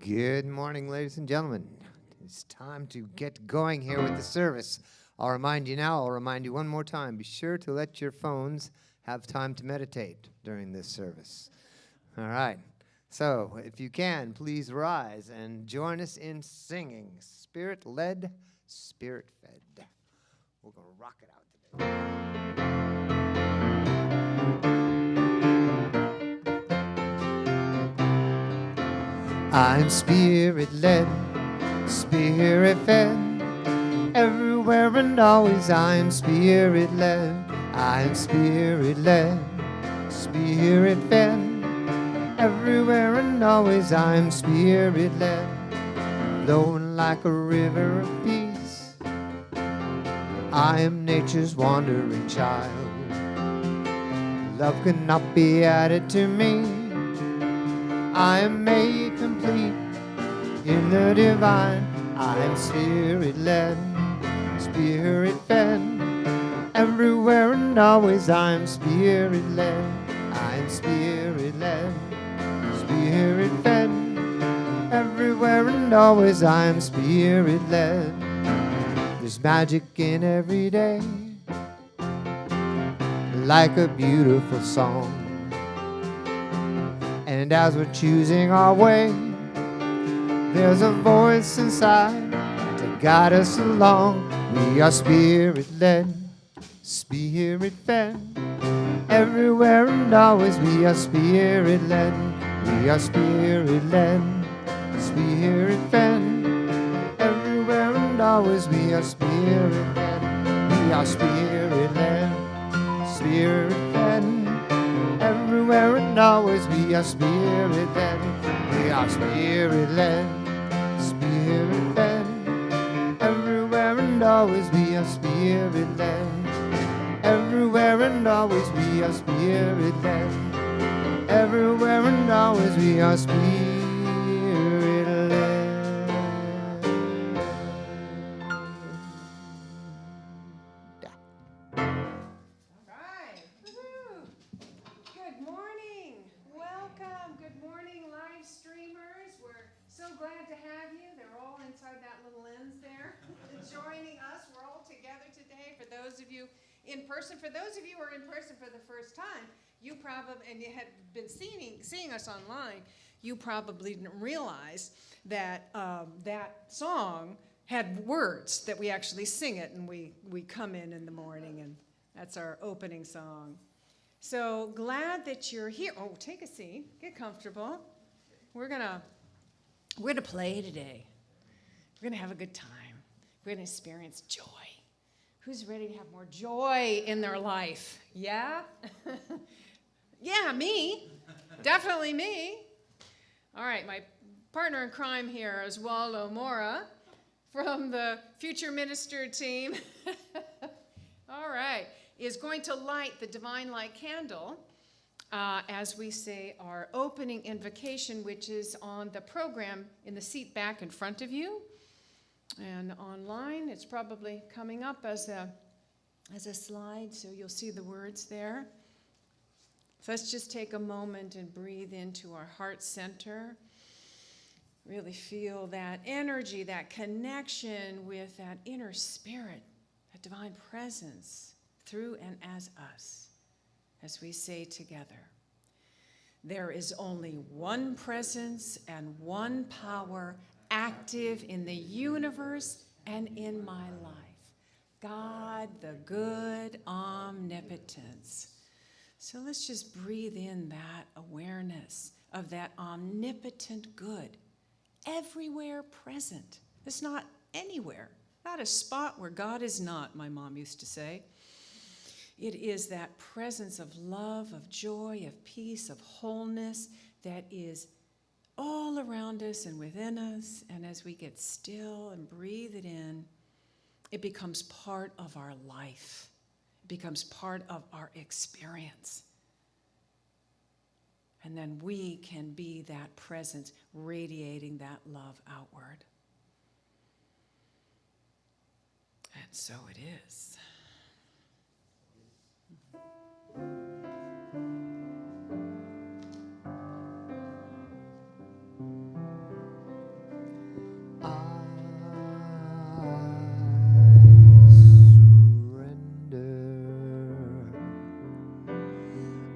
Good morning, ladies and gentlemen. It's time to get going here with the service. I'll remind you now, I'll remind you one more time. Be sure to let your phones have time to meditate during this service. All right. So, if you can, please rise and join us in singing Spirit-Led, Spirit-Fed. We're going to rock it out today. I'm spirit-led, spirit-fed. Everywhere and always I'm spirit-led. I'm spirit-led, spirit-fed. Everywhere and always I'm spirit-led. Flowing like a river of peace. I am nature's wandering child. Love cannot be added to me. I am made complete in the divine. I am spirit-led, spirit-fed. Everywhere and always I am spirit-led. I am spirit-led, spirit-fed. Everywhere and always I am spirit-led. There's magic in every day, like a beautiful song. And as we're choosing our way, there's a voice inside to guide us along. We are spirit-led, spirit-fed. Everywhere and always we are spirit-led. We are spirit-led, spirit-fed. Everywhere and always we are spirit-led. We are spirit-led, spirit-fed. Everywhere and always we are spirit-led. We are spirit-led, spirit-fed. Everywhere and always we are spirit-led. Everywhere and always we are spirit-led. Everywhere and always we are spirit-led. Glad to have you. They're all inside that little lens there joining us. We're all together today. For those of you in person, for those of you who are in person for the first time, you probably, and you had been seeing us online, you probably didn't realize that that song had words, that we actually sing it, and we come in the morning, and that's our opening song. So glad that you're here. Oh, take a seat. Get comfortable. We're going to play today. We're going to have a good time. We're going to experience joy. Who's ready to have more joy in their life? Yeah? Yeah, me. Definitely me. All right, my partner in crime here is Waldo Mora from the Future Minister team. All right, is going to light the Divine Light candle as we say our opening invocation, which is on the program in the seat back in front of you. And online, it's probably coming up as a slide, so you'll see the words there. So let's just take a moment and breathe into our heart center. Really feel that energy, that connection with that inner spirit, that divine presence through and as us. As we say together, there is only one presence and one power active in the universe and in my life. God, the good omnipotence. So let's just breathe in that awareness of that omnipotent good, everywhere present. It's not anywhere, not a spot where God is not, my mom used to say. It is that presence of love, of joy, of peace, of wholeness that is all around us and within us. And as we get still and breathe it in, it becomes part of our life. It becomes part of our experience. And then we can be that presence, radiating that love outward. And so it is.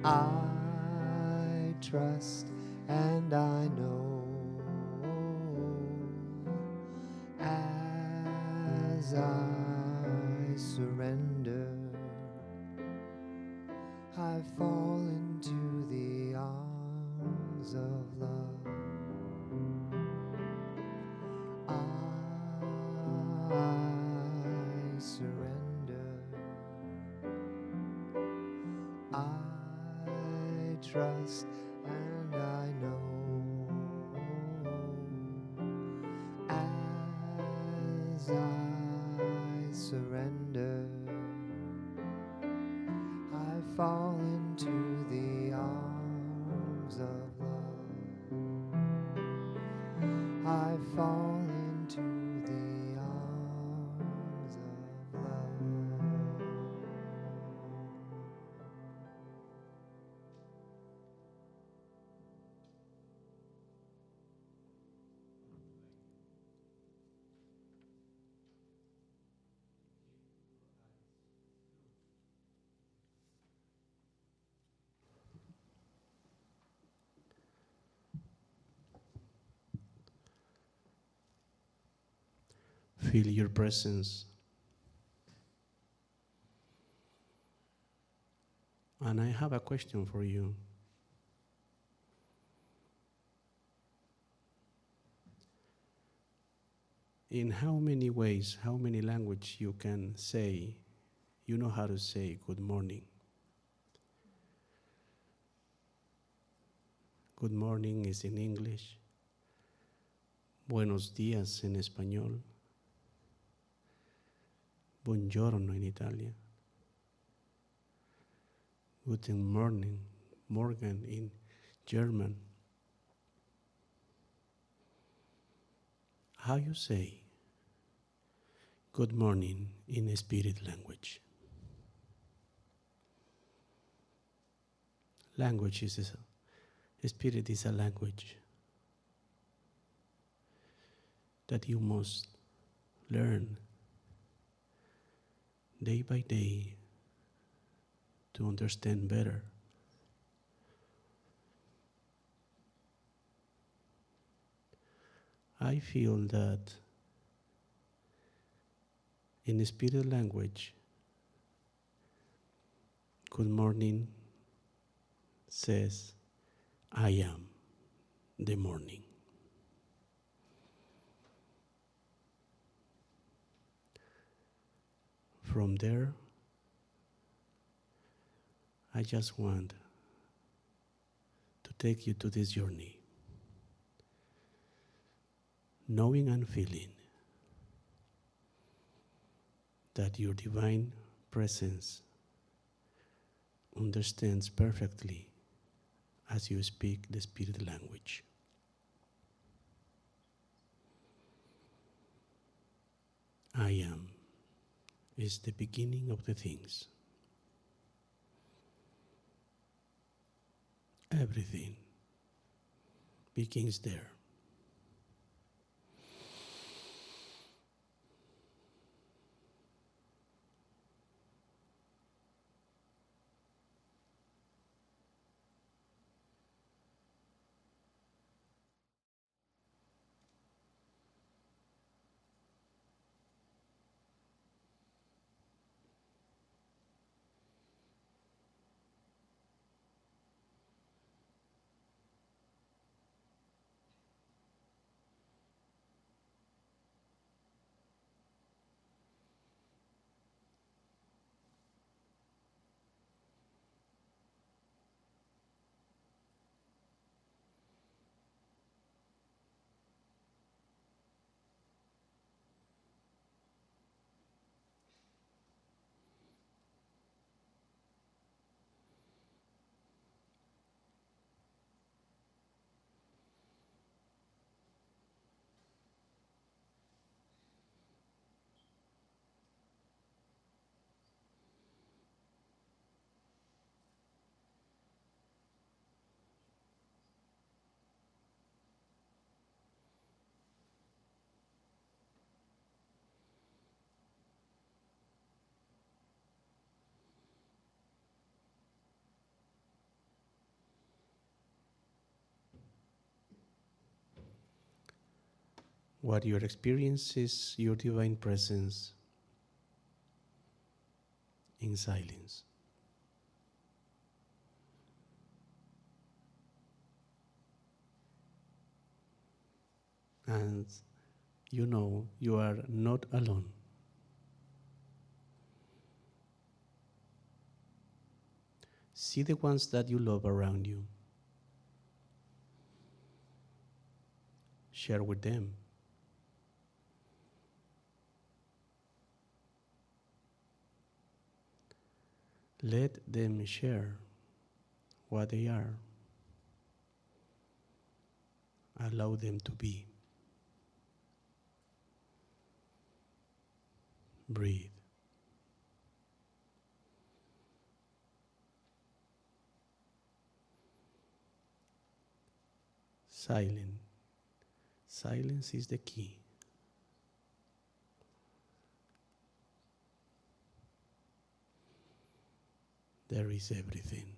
I trust and I know as I surrender, I fall into the arms of love. I surrender. I trust and I know as I surrender, I fall into the arms of love. I fall into the arms of love. Feel your presence. And I have a question for you. In how many ways, how many language you can say, you know how to say good morning? Good morning is in English. Buenos días en español. Buongiorno in Italian. Guten Morgen, morgen in German. How you say good morning in a spirit language? Language is a spirit is a language that you must learn day by day to understand better. I feel that in the spirit language, good morning says, I am the morning. From there, I just want to take you to this journey, knowing and feeling that your divine presence understands perfectly as you speak the spirit language. I am is the beginning of the things. Everything begins there. what your experience is your divine presence in silence. And you know you are not alone. See the ones that you love around you. Share with them. Let them share what they are. Allow them to be. Breathe. Silent. Silence is the key. There is everything.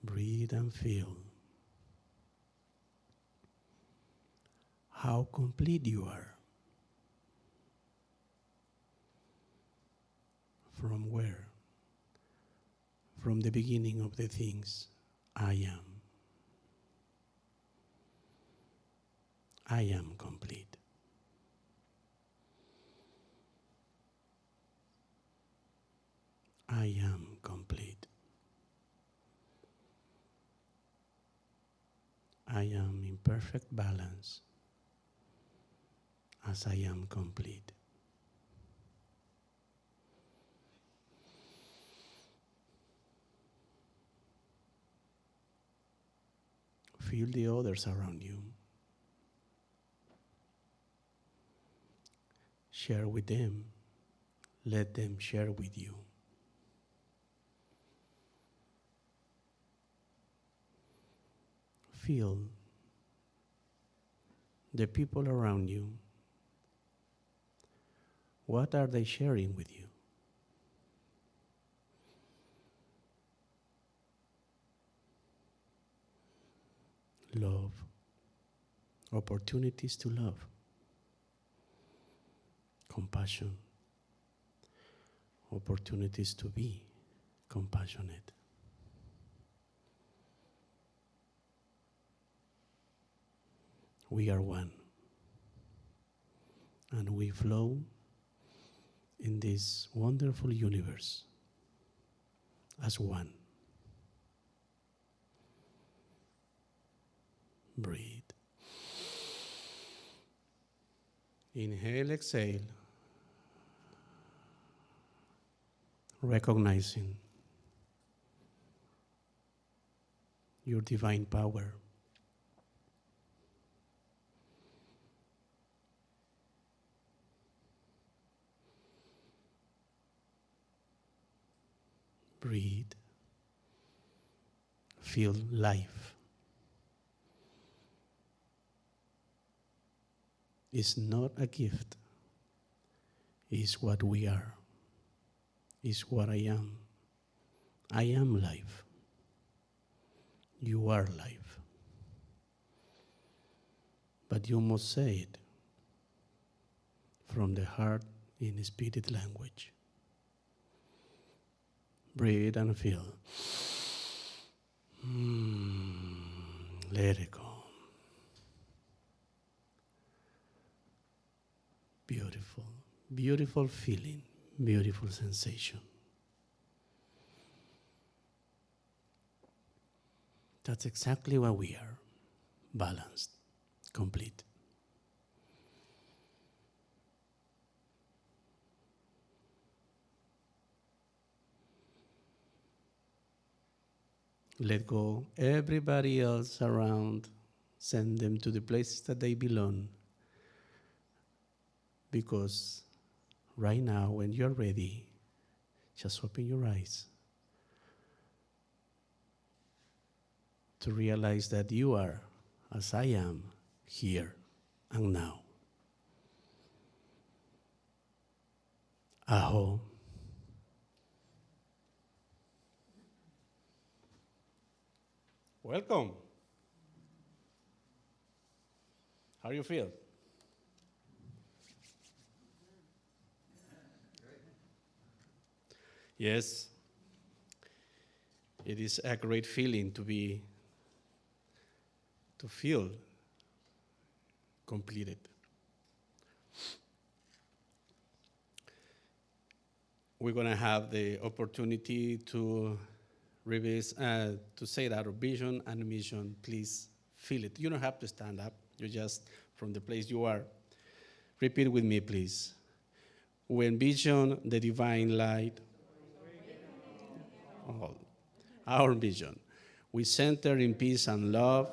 Breathe and feel how complete you are. From where? From the beginning of the things, I am. I am complete. I am complete. I am in perfect balance as I am complete. Feel the others around you. Share with them. Let them share with you. Feel the people around you. What are they sharing with you? Love, opportunities to love, compassion, opportunities to be compassionate. We are one, and we flow in this wonderful universe as one. Breathe. Inhale, exhale. Recognizing your divine power. Breathe. Feel life. It's not a gift. It's what we are. It's what I am. I am life. You are life. But you must say it from the heart in spirit language. Breathe and feel. Let it go. Beautiful, beautiful feeling, beautiful sensation. That's exactly what we are. Balanced, complete. Let go everybody else around. Send them to the places that they belong. Because right now, when you're ready, just open your eyes to realize that you are, as I am, here and now. Aho. Welcome. How do you feel? Yes, it is a great feeling to feel completed. We're going to have the opportunity to to say that our vision and mission. Please feel it. You don't have to stand up. You just, from the place you are, repeat with me, please. We envision the divine light. Oh, our vision. We center in peace and love.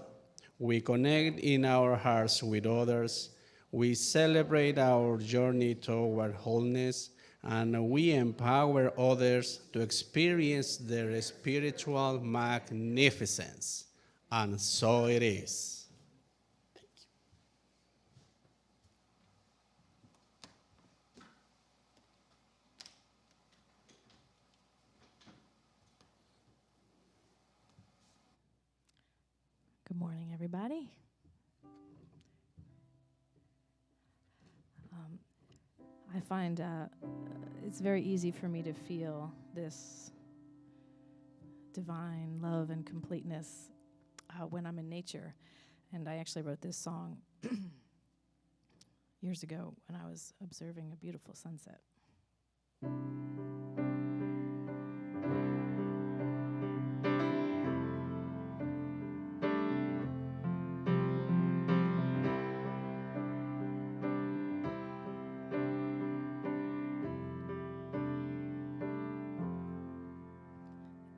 We connect in our hearts with others. We celebrate our journey toward wholeness, and we empower others to experience their spiritual magnificence. And so it is. Good morning, everybody. I find it's very easy for me to feel this divine love and completeness when I'm in nature. And I actually wrote this song years ago when I was observing a beautiful sunset.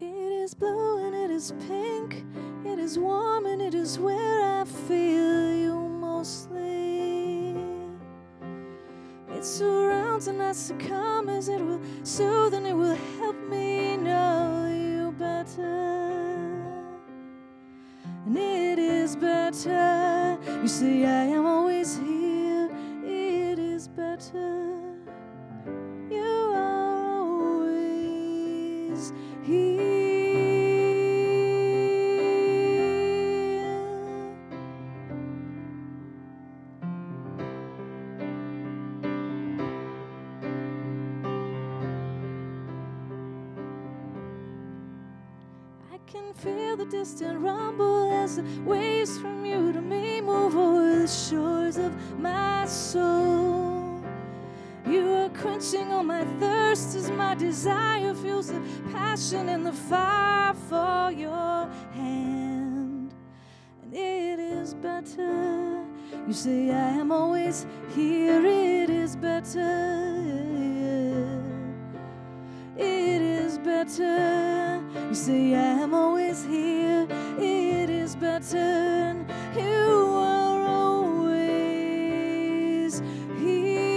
It is blue and it is pink, it is warm and it is where I feel you mostly. It surrounds and I succumb as it will soothe and it will help me know you better. And it is better, you see I am always here, it is better. You are always here. I can feel the distant rumble as the waves from you to me move over the shores of my soul. You are quenching all my thirst as my desire feels the passion and the fire for your hand. And it is better, you say I am always here, it is better. It is better, you say I am always here, it is better. You are always here.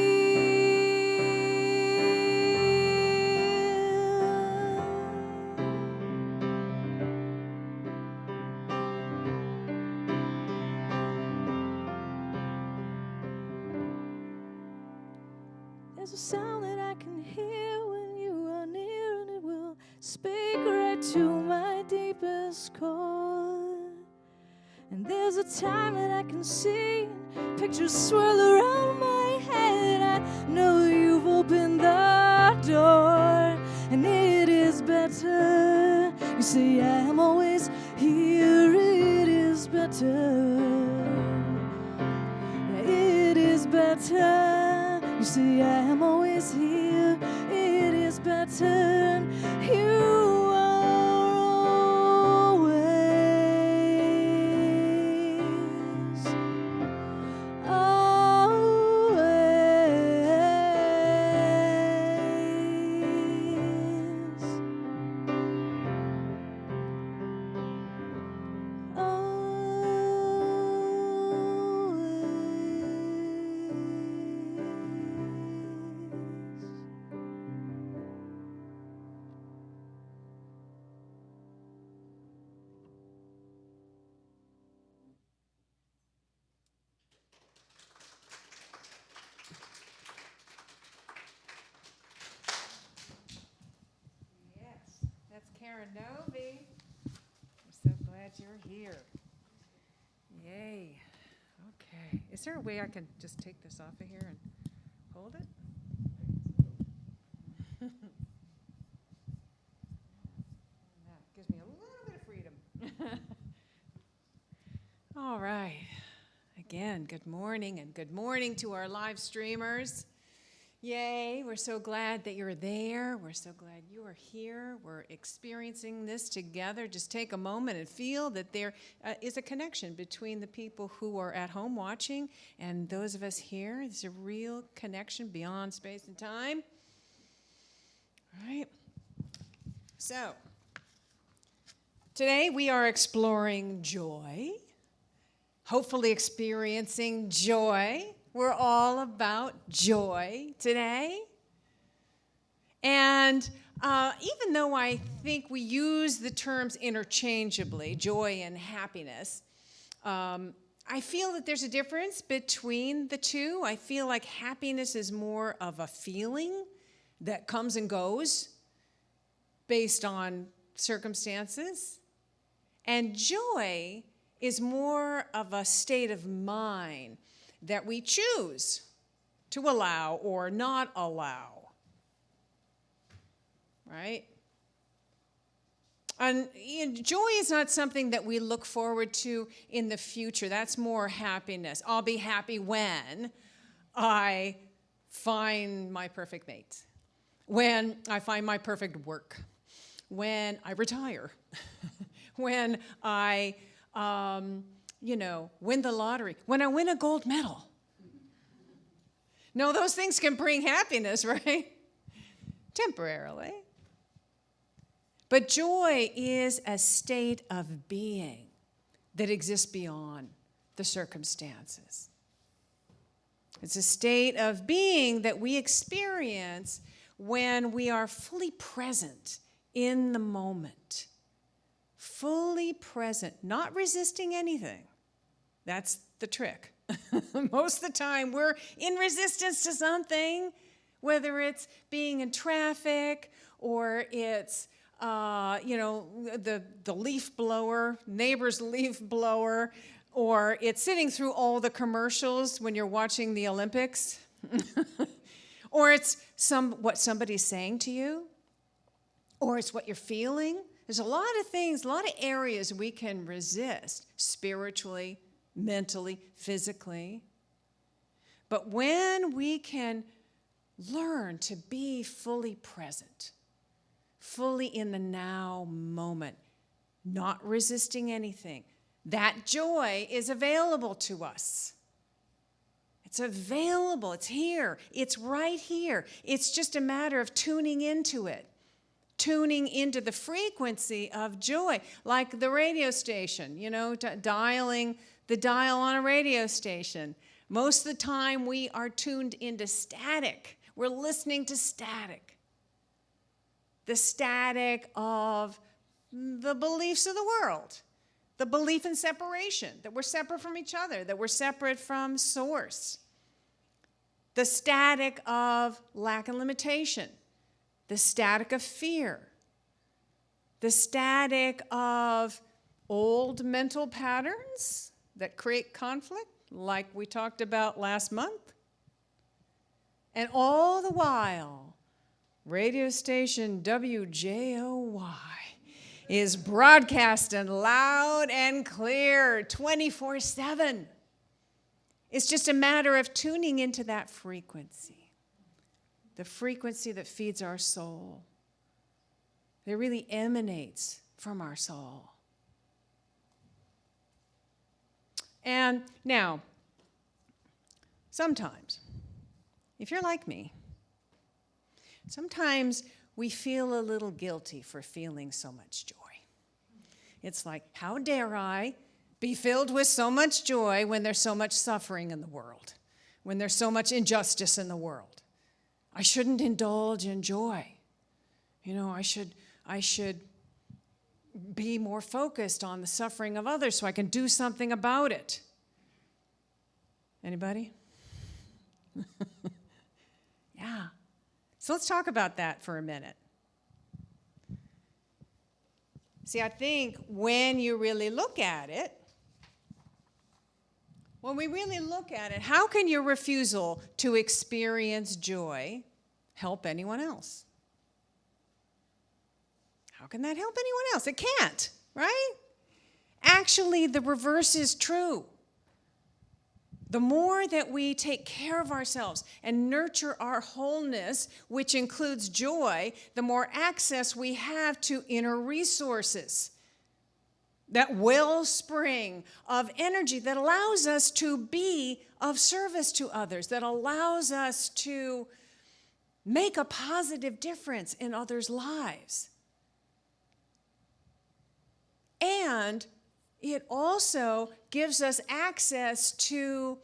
There's a sound that I can hear when you are near, and it will speak right to my deepest core. And there's a time that I can see, pictures swirl around my head. I know you've opened the door, and it is better. You say I am always here, it is better. It is better. You see, I am always here. It is better. You are always, you're here. Yay. Okay. Is there a way I can just take this off of here and hold it? That gives me a little bit of freedom. All right. Again, good morning, and good morning to our live streamers. Yay, we're so glad that you're there. We're so glad you are here. We're experiencing this together. Just take a moment and feel that there is a connection between the people who are at home watching and those of us here. There's a real connection beyond space and time. All right. So, today we are exploring joy, hopefully experiencing joy. We're all about joy today. And even though I think we use the terms interchangeably, joy and happiness, I feel that there's a difference between the two. I feel like happiness is more of a feeling that comes and goes based on circumstances. And joy is more of a state of mind that we choose to allow or not allow, right? And joy is not something that we look forward to in the future. That's more happiness. I'll be happy when I find my perfect mate, when I find my perfect work, when I retire, when I win the lottery, when I win a gold medal. No, those things can bring happiness, right? Temporarily. But joy is a state of being that exists beyond the circumstances. It's a state of being that we experience when we are fully present in the moment. Fully present, not resisting anything. That's the trick. Most of the time, we're in resistance to something, whether it's being in traffic or it's, the leaf blower, neighbor's leaf blower, or it's sitting through all the commercials when you're watching the Olympics, or it's what somebody's saying to you, or it's what you're feeling. There's a lot of things, a lot of areas we can resist spiritually, mentally, physically. But when we can learn to be fully present, fully in the now moment, not resisting anything, that joy is available to us. It's available. It's here. It's right here. It's just a matter of tuning into it. Tuning into the frequency of joy, like the radio station, dialing the dial on a radio station. Most of the time we are tuned into static. We're listening to static. The static of the beliefs of the world, the belief in separation, that we're separate from each other, that we're separate from source. The static of lack and limitation. The static of fear, the static of old mental patterns that create conflict, like we talked about last month. And all the while, radio station WJOY is broadcasting loud and clear 24/7. It's just a matter of tuning into that frequency. The frequency that feeds our soul, that really emanates from our soul. And now, sometimes, if you're like me, sometimes we feel a little guilty for feeling so much joy. It's like, how dare I be filled with so much joy when there's so much suffering in the world, when there's so much injustice in the world? I shouldn't indulge in joy. I should be more focused on the suffering of others so I can do something about it. Anybody? Yeah. So let's talk about that for a minute. See, I think when you really look at it, when we really look at it, how can your refusal to experience joy help anyone else? How can that help anyone else? It can't, right? Actually, the reverse is true. The more that we take care of ourselves and nurture our wholeness, which includes joy, the more access we have to inner resources. That wellspring of energy that allows us to be of service to others, that allows us to make a positive difference in others' lives. And it also gives us access to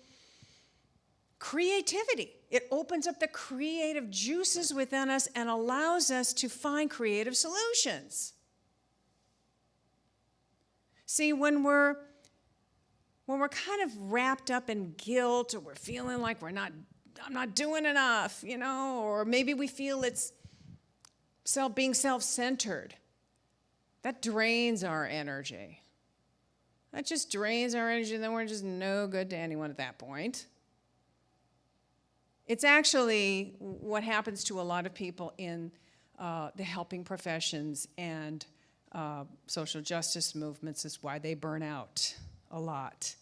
creativity. It opens up the creative juices within us and allows us to find creative solutions. See, when we're kind of wrapped up in guilt, or we're feeling like I'm not doing enough, or maybe we feel it's being self-centered, that drains our energy. That just drains our energy, and then we're just no good to anyone at that point. It's actually what happens to a lot of people in the helping professions and social justice movements, is why they burn out a lot.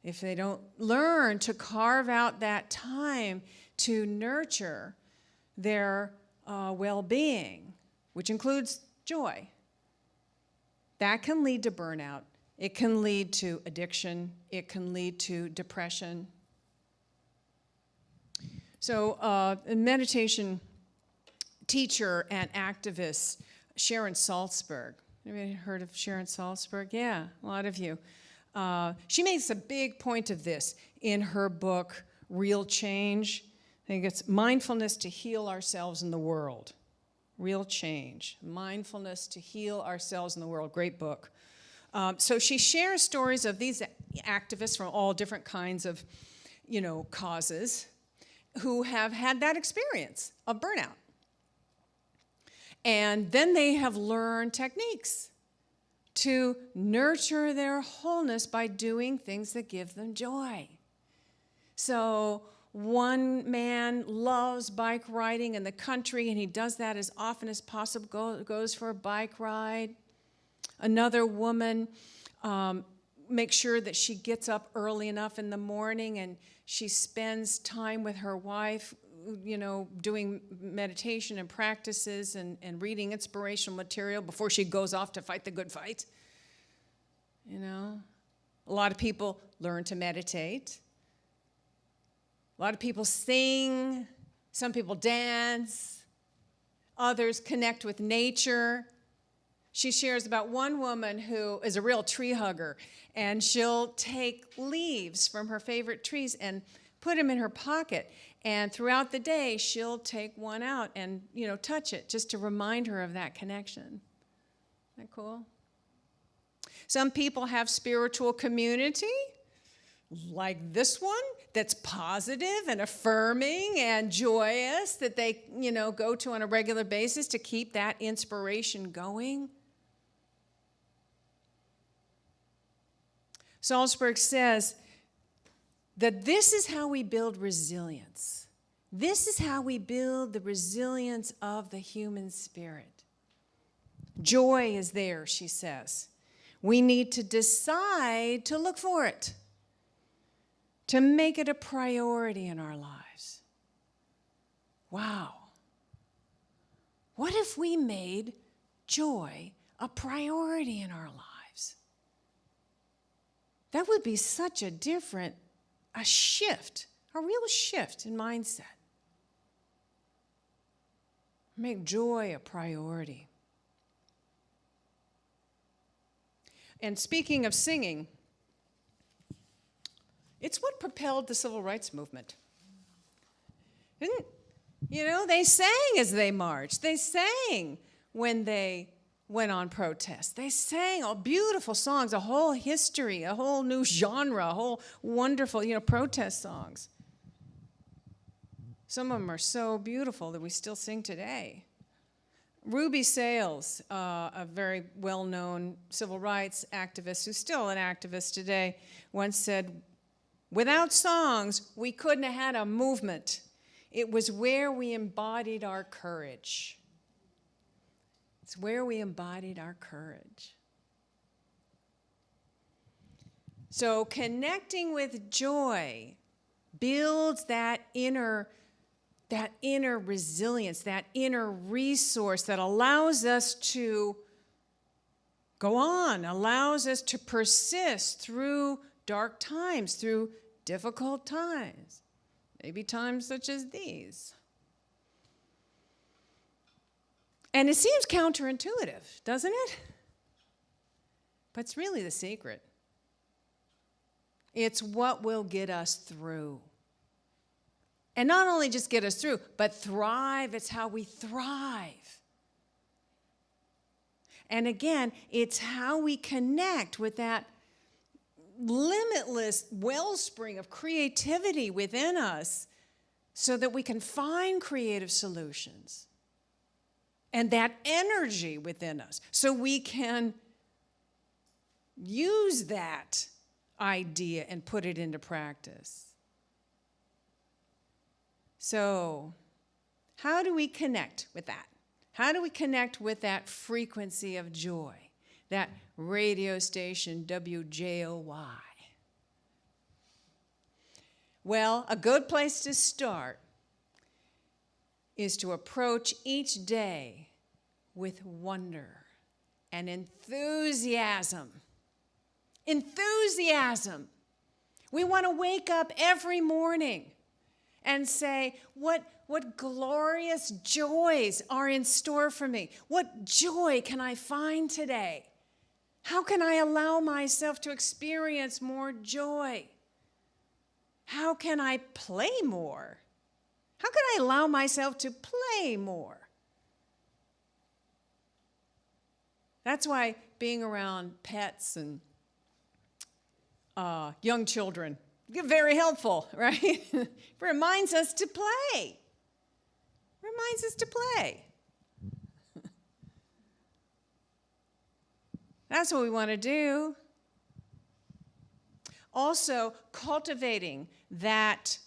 If they don't learn to carve out that time to nurture their well-being, which includes joy, that can lead to burnout. It can lead to addiction. It can lead to depression. So a meditation teacher and activist, Sharon Salzberg. Anybody heard of Sharon Salzberg? Yeah, a lot of you. She makes a big point of this in her book, Real Change. I think it's Mindfulness to Heal Ourselves in the World. Real Change. Mindfulness to Heal Ourselves in the World. Great book. So she shares stories of these activists from all different kinds of, causes who have had that experience of burnout. And then they have learned techniques to nurture their wholeness by doing things that give them joy. So one man loves bike riding in the country, and he does that as often as possible, goes for a bike ride. Another woman makes sure that she gets up early enough in the morning and she spends time with her wife, doing meditation and practices and reading inspirational material before she goes off to fight the good fight. A lot of people learn to meditate. A lot of people sing. Some people dance. Others connect with nature. She shares about one woman who is a real tree hugger, and she'll take leaves from her favorite trees and put them in her pocket. And throughout the day, she'll take one out and, touch it just to remind her of that connection. Isn't that cool? Some people have spiritual community, like this one, that's positive and affirming and joyous, that they, go to on a regular basis to keep that inspiration going. Salzberg says that this is how we build resilience. This is how we build the resilience of the human spirit. Joy is there, she says. We need to decide to look for it, to make it a priority in our lives. Wow. What if we made joy a priority in our lives? That would be such a shift, a real shift in mindset. Make joy a priority. And speaking of singing, it's what propelled the civil rights movement. They sang as they marched. They sang when they went on protest. They sang all beautiful songs, a whole history, a whole new genre, a whole wonderful, protest songs. Some of them are so beautiful that we still sing today. Ruby Sales, a very well-known civil rights activist who's still an activist today, once said, "Without songs, we couldn't have had a movement. It was where we embodied our courage." It's where we embodied our courage. So connecting with joy builds that inner resilience, that inner resource that allows us to go on, allows us to persist through dark times, through difficult times, maybe times such as these. And it seems counterintuitive, doesn't it? But it's really the secret. It's what will get us through. And not only just get us through, but thrive. It's how we thrive. And again, it's how we connect with that limitless wellspring of creativity within us so that we can find creative solutions. And that energy within us so we can use that idea and put it into practice. So, how do we connect with that? How do we connect with that frequency of joy, that radio station WJOY? Well, a good place to start is to approach each day with wonder and enthusiasm. Enthusiasm. We want to wake up every morning and say, what glorious joys are in store for me? What joy can I find today? How can I allow myself to experience more joy? How can I play more? How can I allow myself to play more? That's why being around pets and young children is very helpful, right? It reminds us to play. Reminds us to play. That's what we want to do. Also, cultivating that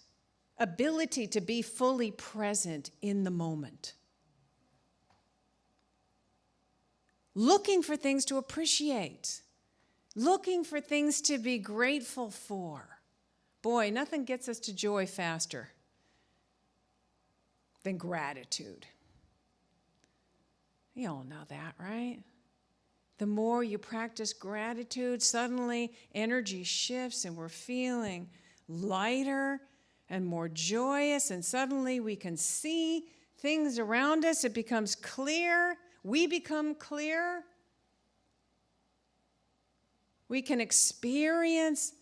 ability to be fully present in the moment. Looking for things to appreciate. Looking for things to be grateful for. Boy, nothing gets us to joy faster than gratitude. You all know that, right? The more you practice gratitude, suddenly energy shifts and we're feeling lighter and more joyous, and suddenly we can see things around us. It becomes clear. We become clear. We can experience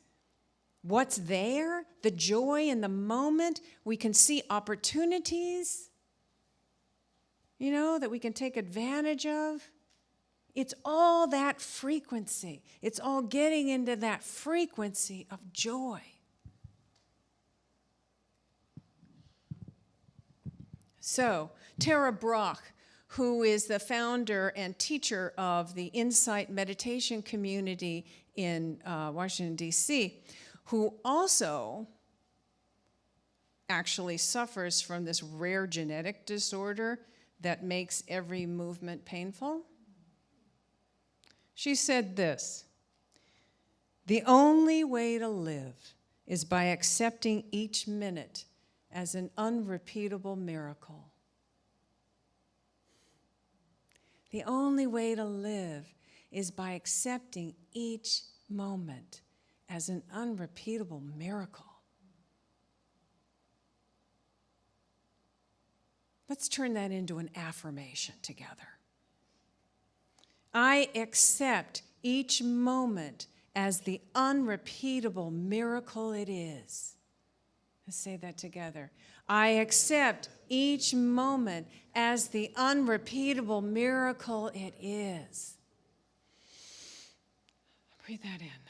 what's there, the joy in the moment. We can see opportunities, that we can take advantage of. It's all that frequency. It's all getting into that frequency of joy. So, Tara Brach, who is the founder and teacher of the Insight Meditation Community in Washington, D.C., who also actually suffers from this rare genetic disorder that makes every movement painful. She said this: "The only way to live is by accepting each minute as an unrepeatable miracle. The only way to live is by accepting each moment as an unrepeatable miracle." Let's turn that into an affirmation together. I accept each moment as the unrepeatable miracle it is. Let's say that together. I accept each moment as the unrepeatable miracle it is. Breathe that in.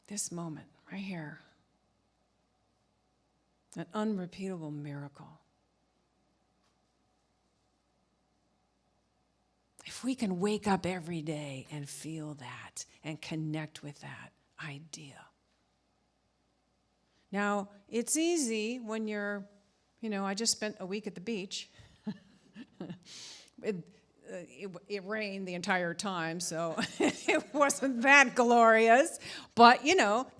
This moment, right here. An unrepeatable miracle. If we can wake up every day and feel that and connect with that idea. Now, it's easy when you're, I just spent a week at the beach. It rained the entire time, so it wasn't that glorious. But,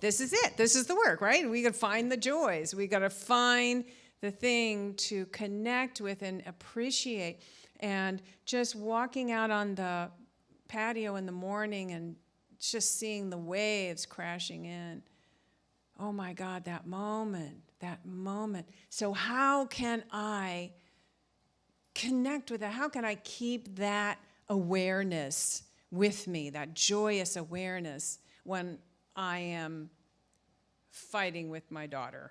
this is it. This is the work, right? We got to find the joys. We got to find the thing to connect with and appreciate. And just walking out on the patio in the morning and just seeing the waves crashing in. Oh my God, that moment. So how can I connect with that? How can I keep that awareness with me, that joyous awareness when I am fighting with my daughter,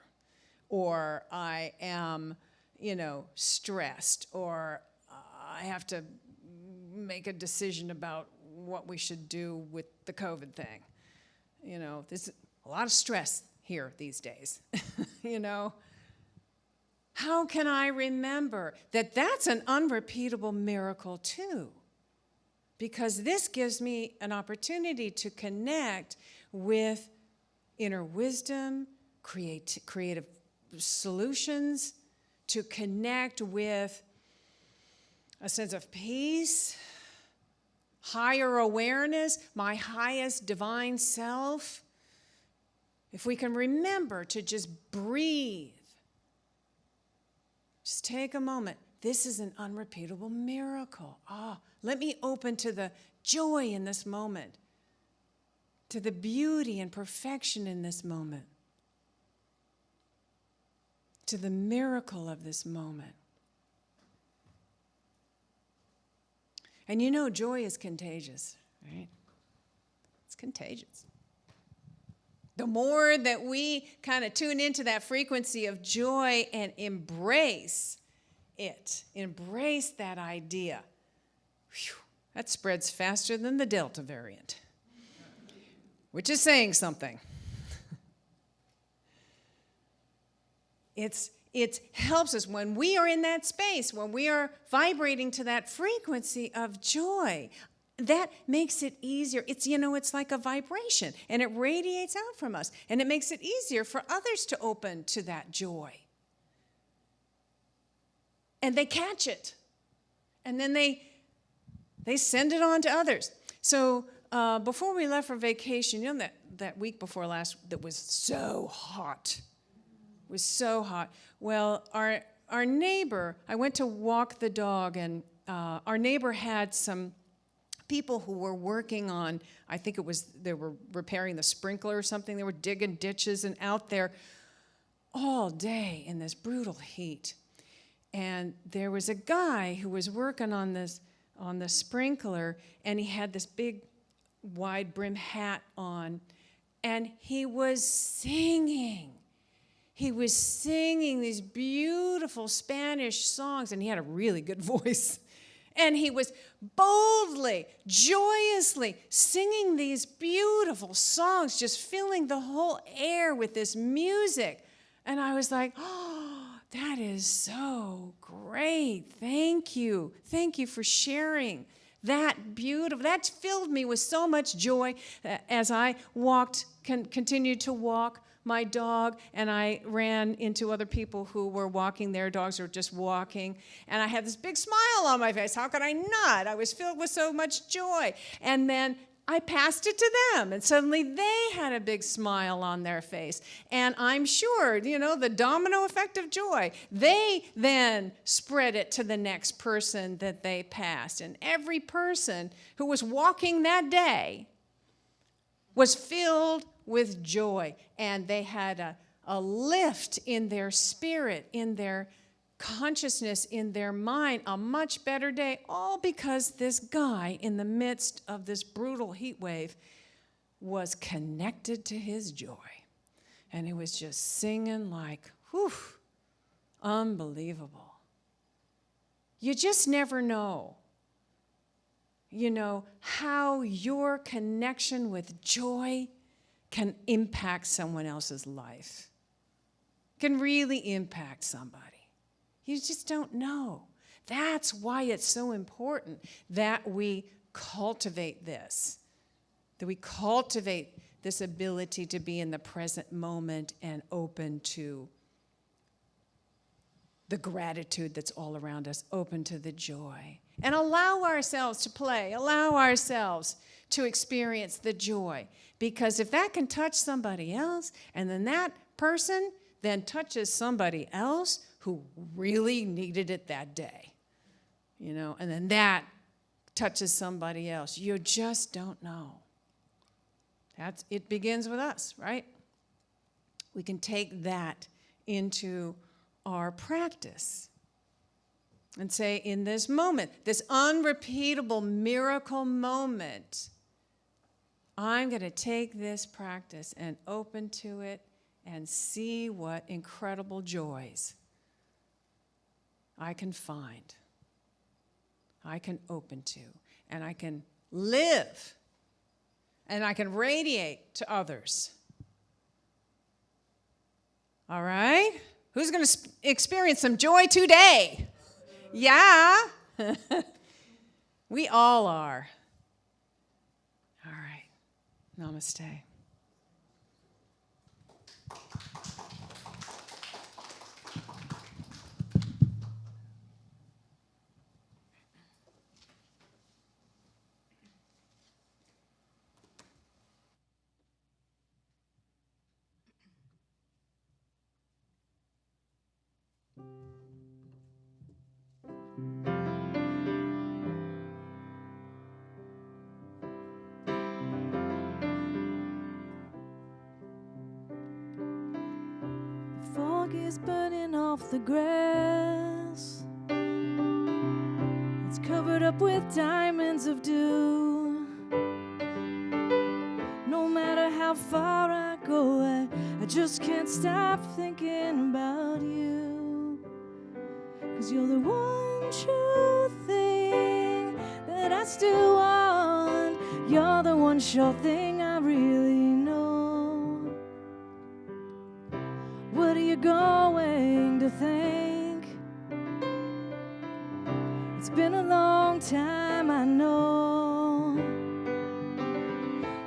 or I am, stressed, or I have to make a decision about what we should do with the COVID thing. There's a lot of stress here these days, How can I remember that that's an unrepeatable miracle too? Because this gives me an opportunity to connect with inner wisdom, creative solutions, to connect with a sense of peace, higher awareness, my highest divine self. If we can remember to just breathe, just take a moment. This is an unrepeatable miracle. Let me open to the joy in this moment, to the beauty and perfection in this moment, to the miracle of this moment. And joy is contagious, right? It's contagious. The more that we kind of tune into that frequency of joy and embrace it, embrace that idea, that spreads faster than the Delta variant, which is saying something. It helps us when we are in that space, when we are vibrating to that frequency of joy. That makes it easier. It's like a vibration, and it radiates out from us, and it makes it easier for others to open to that joy. And they catch it, and then they send it on to others. So before we left for vacation, that week before last that was so hot. It was so hot. Well, our neighbor, I went to walk the dog, and our neighbor had some people who were working on, I think they were repairing the sprinkler or something. They were digging ditches and out there all day in this brutal heat. And there was a guy who was working on the sprinkler, and he had this big wide brim hat on, and he was singing. He was singing these beautiful Spanish songs, and he had a really good voice. And he was boldly, joyously singing these beautiful songs, just filling the whole air with this music. And I was like, that is so great. Thank you. Thank you for sharing that beautiful. That filled me with so much joy as I continued to walk my dog, and I ran into other people who were walking their dogs or just walking, and I had this big smile on my face. How could I not? I was filled with so much joy. And then I passed it to them, and suddenly they had a big smile on their face. And I'm sure, the domino effect of joy, they then spread it to the next person that they passed. And every person who was walking that day was filled with joy, and they had a lift in their spirit, in their consciousness, in their mind, a much better day, all because this guy in the midst of this brutal heat wave was connected to his joy. And he was just singing like, whew, unbelievable. You just never know, how your connection with joy can impact someone else's life, can really impact somebody. You just don't know. That's why it's so important that we cultivate this, that we cultivate this ability to be in the present moment and open to the gratitude that's all around us, open to the joy. And allow ourselves to play, allow ourselves to experience the joy. Because if that can touch somebody else, and then that person then touches somebody else who really needed it that day, you know, and then that touches somebody else, you just don't know. It begins with us, right? We can take that into our practice and say, in this moment, this unrepeatable miracle moment, I'm going to take this practice and open to it and see what incredible joys I can find, I can open to, and I can live, and I can radiate to others. All right? Who's going to experience some joy today? Yeah. We all are. All right. Namaste. Fog is burning off the grass. It's covered up with diamonds of dew. No matter how far I go, I just can't stop thinking about you. 'Cause you're the one true thing that I still want. You're the one sure thing I really know. What are you going to think? It's been a long time, I know.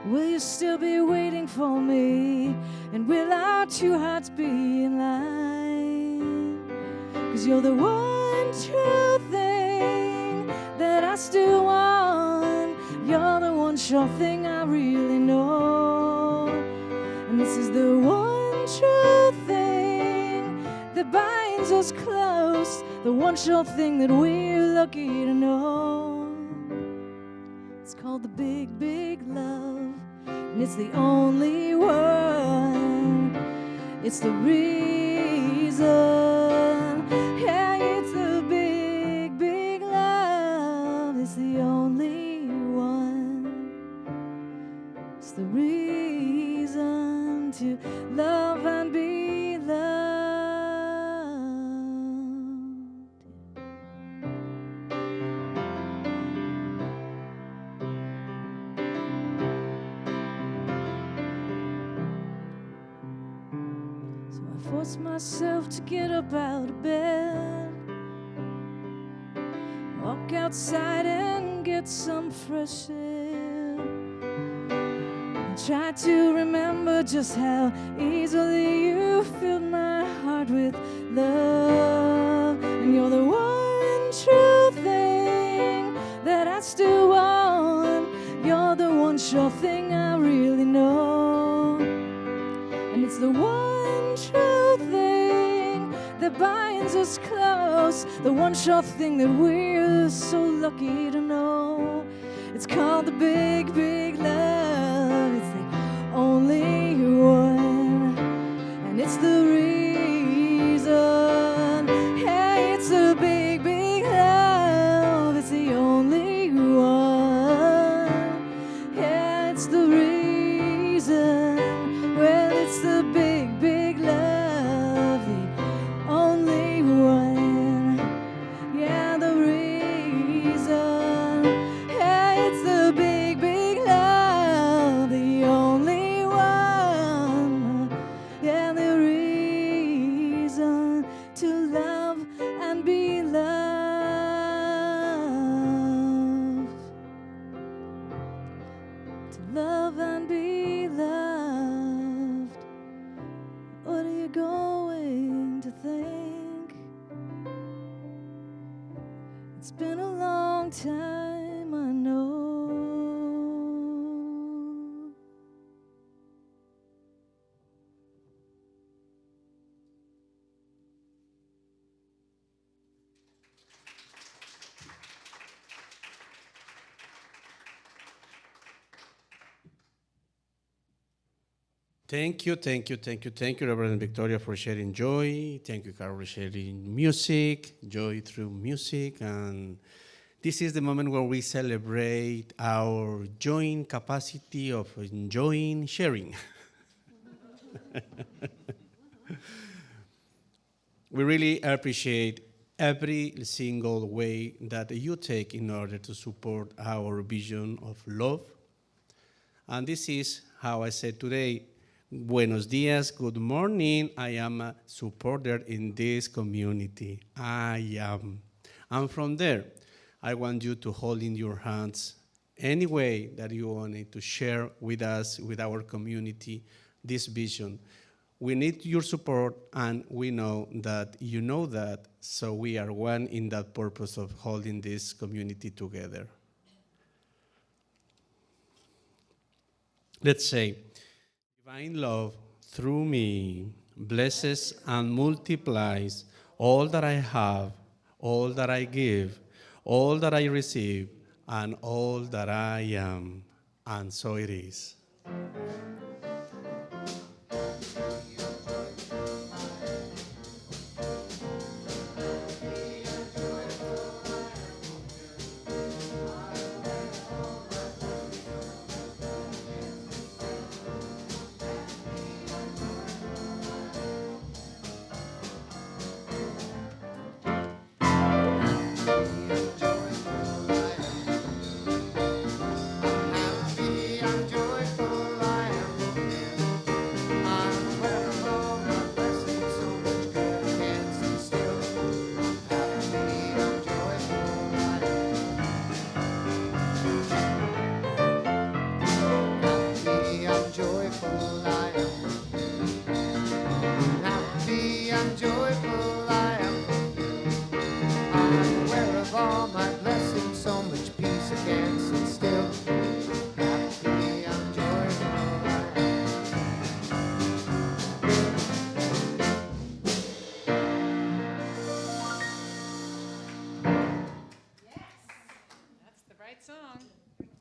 Will you still be waiting for me? And will our two hearts be in line? 'Cause you're the one true thing that I still want. You're the one sure thing I really know. And this is the one true thing that binds us close, the one sure thing that we're lucky to know. It's called the big, big love, and it's the only one. It's the reason. Yeah, it's the big, big love. It's the only one. It's the reason to love and be loved. So I force myself to get up out of bed, walk outside and get some fresh air, and try to remember just how easily you filled my heart with love. And you're the one true thing that I still want. You're the one sure thing I really know. And it's the one true thing that binds us close, the one sure thing that we're so lucky to know. It's called the big, big love. It's the only one, and it's the reason. Hey, it's the big, big love. It's the only one. Yeah, it's the reason. Well, it's the big, big love, the only one. Yeah, the reason. Yeah, it's the big, big love, the only one. Yeah, the reason. It's been a long time, I know. Thank you, Reverend Victoria, for sharing joy. Thank you, Carol, for sharing music, joy through music. And this is the moment where we celebrate our joint capacity of enjoying sharing. We really appreciate every single way that you take in order to support our vision of love. And this is how I said today, buenos dias, good morning. I am a supporter in this community. I am. And from there, I want you to hold in your hands any way that you wanted to share with us, with our community, this vision. We need your support, and we know that you know that, so we are one in that purpose of holding this community together. Let's say, divine love through me blesses and multiplies all that I have, all that I give, all that I receive, and all that I am. And so it is.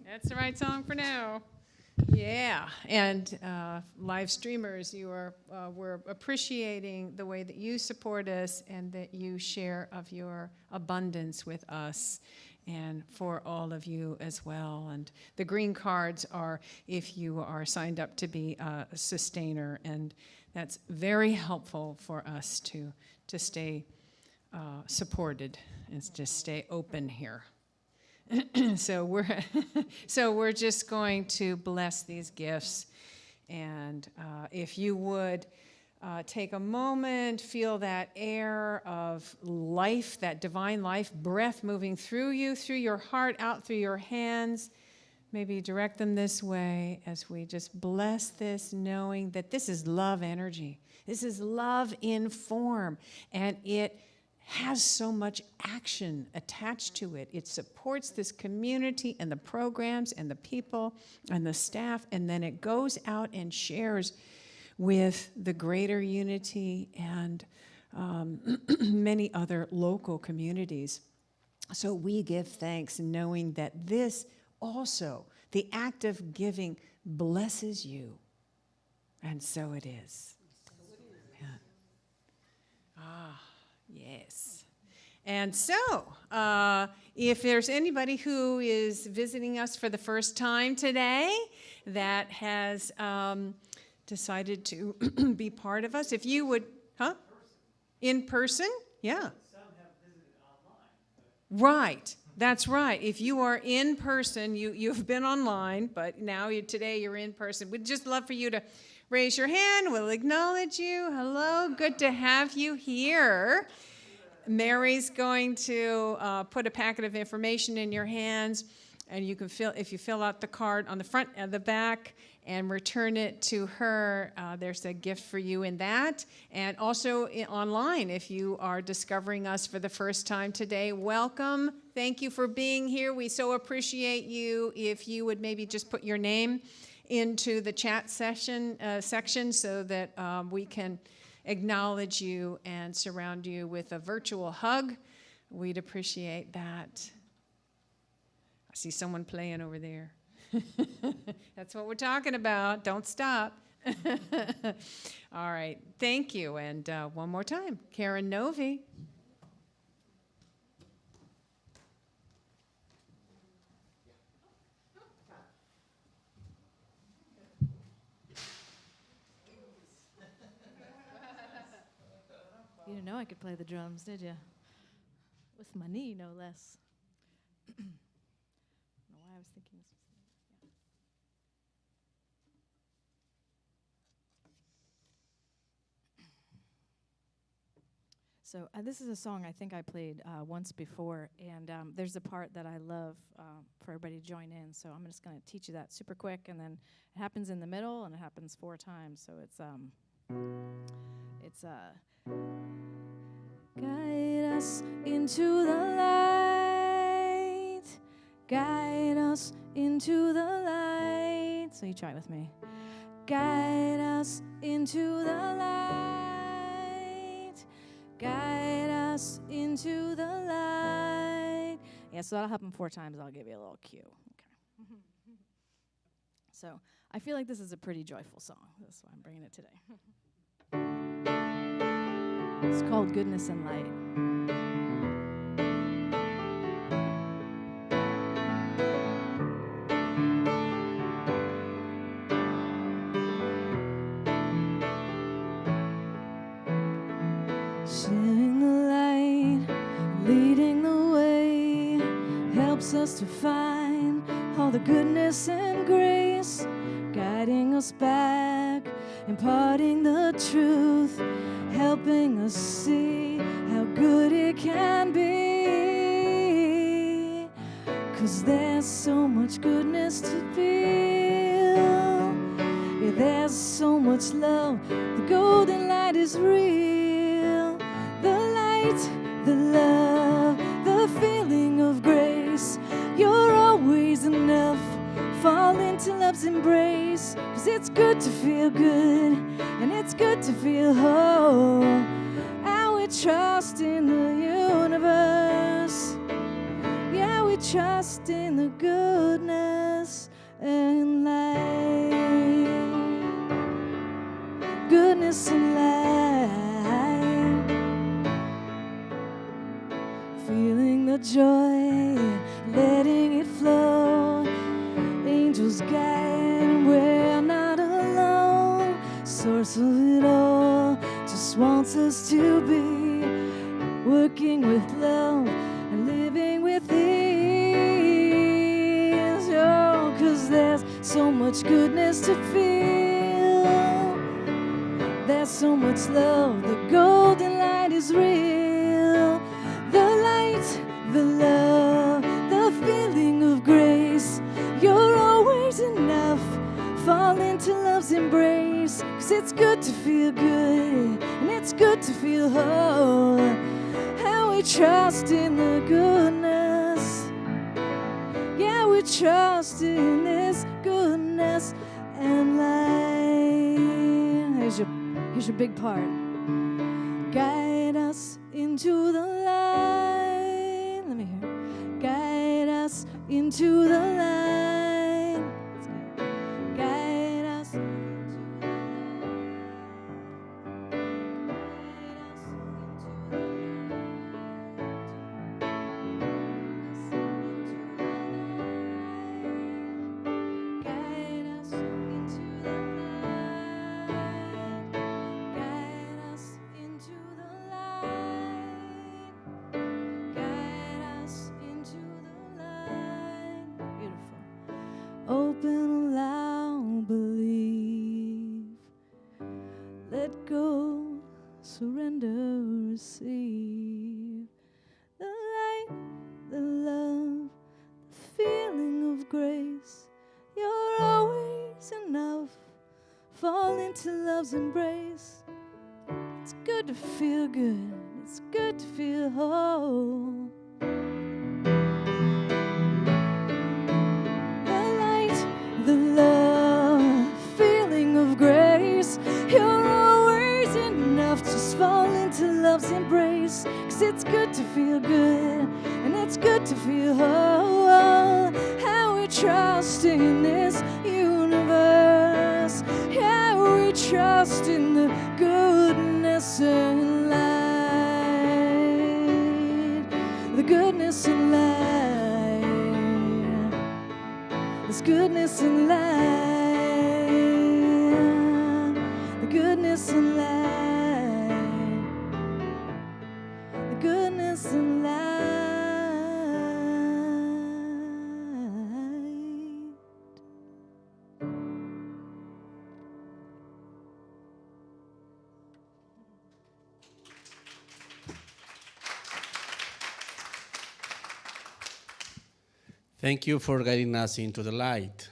That's the right song for now. Yeah, and live streamers, we're appreciating the way that you support us and that you share of your abundance with us and for all of you as well. And the green cards are if you are signed up to be a sustainer, and that's very helpful for us to stay supported and to stay open here. So we're just going to bless these gifts, and if you would take a moment, feel that air of life, that divine life, breath moving through you, through your heart, out through your hands. Maybe direct them this way as we just bless this, knowing that this is love energy. This is love in form, and it has so much action attached to it. It supports this community and the programs and the people and the staff, and then it goes out and shares with the greater unity and many other local communities. So we give thanks knowing that this also, the act of giving, blesses you. And so it is. Yeah. Yes. And so, if there's anybody who is visiting us for the first time today that has decided to be part of us, if you would, in person? Yeah. Some have visited online. Right. That's right. If you are in person, you've been online, but now today you're in person. We'd just love for you to raise your hand. We'll acknowledge you. Hello. Good to have you here. Mary's going to put a packet of information in your hands. And you can if you fill out the card on the front and the back and return it to her, there's a gift for you in that. And also online, if you are discovering us for the first time today, welcome. Thank you for being here. We so appreciate you. If you would maybe just put your name into the chat section so that we can acknowledge you and surround you with a virtual hug. We'd appreciate that. I see someone playing over there. That's what we're talking about. Don't stop. All right. Thank you. And one more time, Karen Novi. You didn't know I could play the drums, did you? With my knee, no less. I don't know why I was thinking this was. So this is a song I think I played once before, and there's a part that I love for everybody to join in. So I'm just going to teach you that super quick, and then it happens in the middle, and it happens 4 times. So it's guide us into the light, guide us into the light. So you try it with me. Guide us into the light, guide us into the light. Yeah, so that'll happen 4 times. I'll give you a little cue. Okay. So I feel like this is a pretty joyful song. That's why I'm bringing it today. It's called Goodness and Light. Shining the light, leading the way, helps us to find all the goodness and grace, guiding us back, imparting the truth, helping us see how good it can be. 'Cause there's so much goodness to feel. Yeah, there's so much love. The golden light is real. The light, the love, the feeling of grace. You're always enough. Fall into love's embrace. 'Cause it's good to feel good, and it's good to feel whole. And we trust in the universe. Yeah, we trust in the goodness and light. Goodness and light. Feeling the joy, letting it flow. Angels guide, we're not alone. Source of it all just wants us to be working with love and living with ease. Oh, 'cause there's so much goodness to feel. There's so much love. The golden light is real. The light, the love, the feeling of grace. You're always enough. Fall into love's embrace. 'Cause it's good to feel good, and it's good to feel whole. And we trust in the goodness. Yeah, we trust in this goodness and light. Here's your big part. Guide us into the light. Let me hear. Guide us into the light. Guide us into the light. Guide us into the light. Guide us into the light. Guide us into the light. Beautiful. Open, allow, believe. Let go, surrender, receive. The light, the love, the feeling love's embrace. It's good to feel good. It's good to feel whole. The light, the love, feeling of grace. You're always enough. Just fall into love's embrace. 'Cause it's good to feel good, and it's good to feel whole. How we trust in this universe. Yeah, we trust in the goodness and light. The goodness and light. There's goodness and light. The goodness and light. The goodness and light. Thank you for guiding us into the light.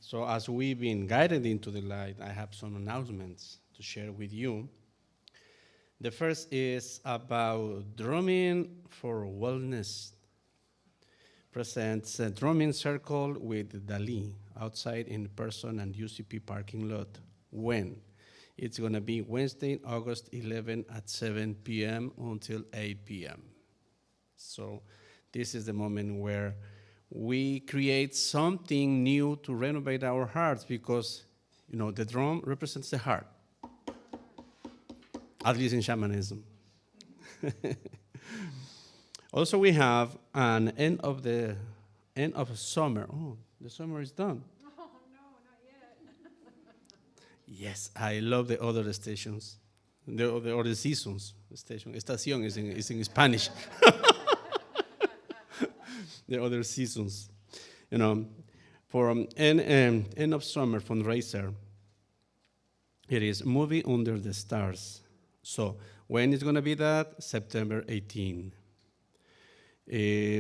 So as we've been guided into the light, I have some announcements to share with you. The first is about Drumming for Wellness. Presents a drumming circle with Dali outside in person and UCP parking lot. When? It's going to be Wednesday, August 11 at 7 p.m. until 8 p.m. So this is the moment where we create something new to renovate our hearts, because, you know, the drum represents the heart, at least in shamanism. Also, we have an end of summer. Oh, the summer is done. Oh, no, not yet. Yes, I love the other stations, the other seasons. Estación is in Spanish. The other seasons, you know, for end of summer fundraiser. It is Movie Under the Stars. So when is going to be that? September 18.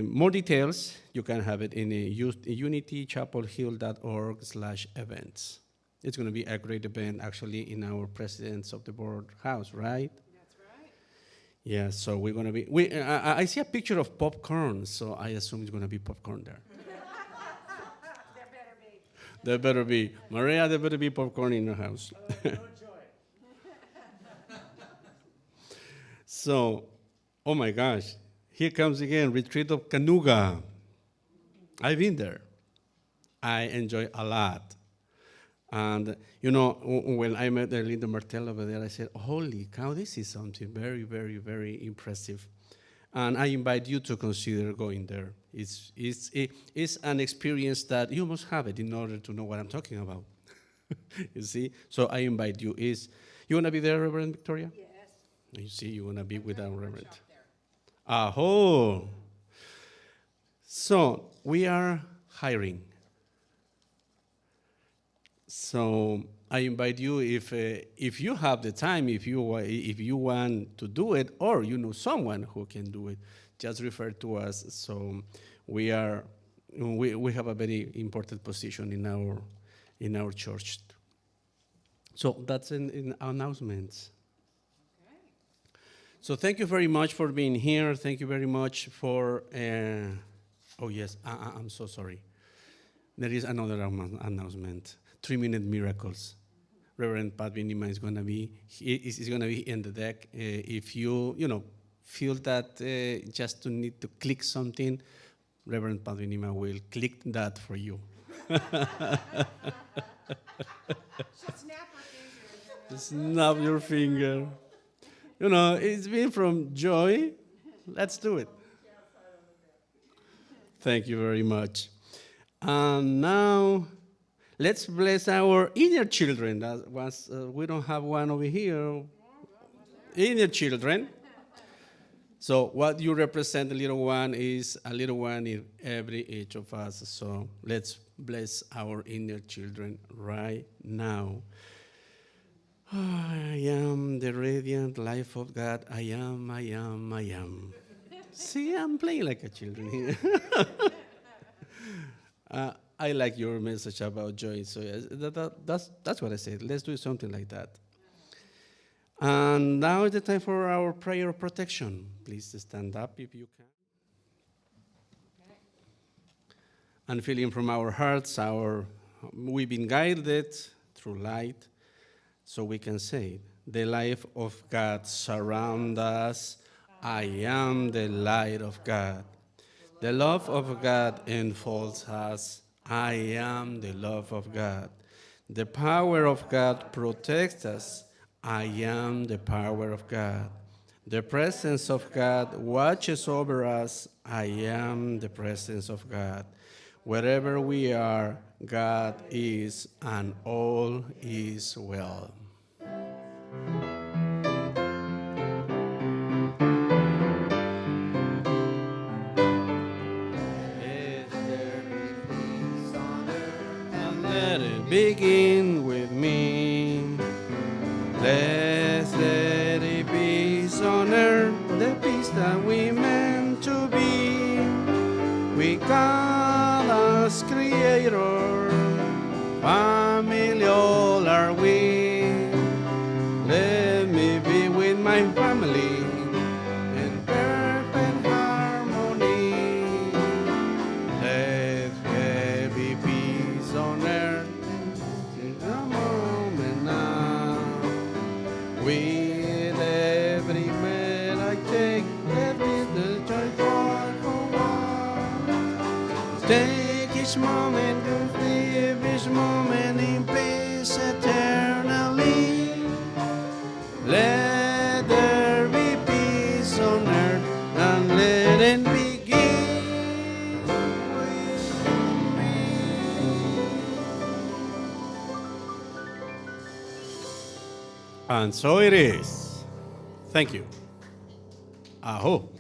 More details, you can have it in unitychapelhill.org/events. It's going to be a great event, actually, in our Presidents of the Board house, right? That's right. Yeah, so we're going to be, I see a picture of popcorn, so I assume it's going to be popcorn there. There better be. There better be. Maria, there better be popcorn in your house. So, oh my gosh, here comes again, Retreat of Canuga. I've been there. I enjoy a lot. And, you know, when I met Linda Martel over there, I said, holy cow, this is something very, very, very impressive. And I invite you to consider going there. It's an experience that you must have it in order to know what I'm talking about. You see? So I invite you. You want to be there, Reverend Victoria? Yes. You see, you want to be with our Reverend. Aho! So we are hiring. So I invite you, if you have the time, if you want to do it, or you know someone who can do it, just refer to us. So we have a very important position in our church. So that's in announcements. Okay. So thank you very much for being here. Thank you very much for. Oh yes, I'm so sorry. There is another announcement. 3-minute miracles. Reverend Pat Vinima is going to be in the deck. If you feel that just to need to click something, Reverend Pat Vinima will click that for you. She'll snap her fingers. Snap your finger. You know, it's been from joy. Let's do it. Thank you very much. And now, let's bless our inner children. We don't have one over here. Inner children. So what you represent, the little one, is a little one in each of us. So let's bless our inner children right now. I am the radiant life of God. I am, I am, I am. See, I'm playing like a children here. I like your message about joy. So yes, that's what I said. Let's do something like that. And now is the time for our prayer of protection. Please stand up if you can. And feeling from our hearts, we've been guided through light, so we can say, the life of God surrounds us. I am the light of God. The love of God enfolds us. I am the love of God. The power of God protects us. I am the power of God. The presence of God watches over us. I am the presence of God. Wherever we are, God is, and all is well. Let it begin with me. Let it be on earth, the peace that we meant to be. We God as Creator, family all are we. Let me be with my family in perfect harmony. Let there be peace on earth in a moment now. With every breath I take, let me the joyful one. Take each moment to live each moment in peace eternally. Let there be peace on earth, and let it begin with me. And so it is. Thank you. Aho.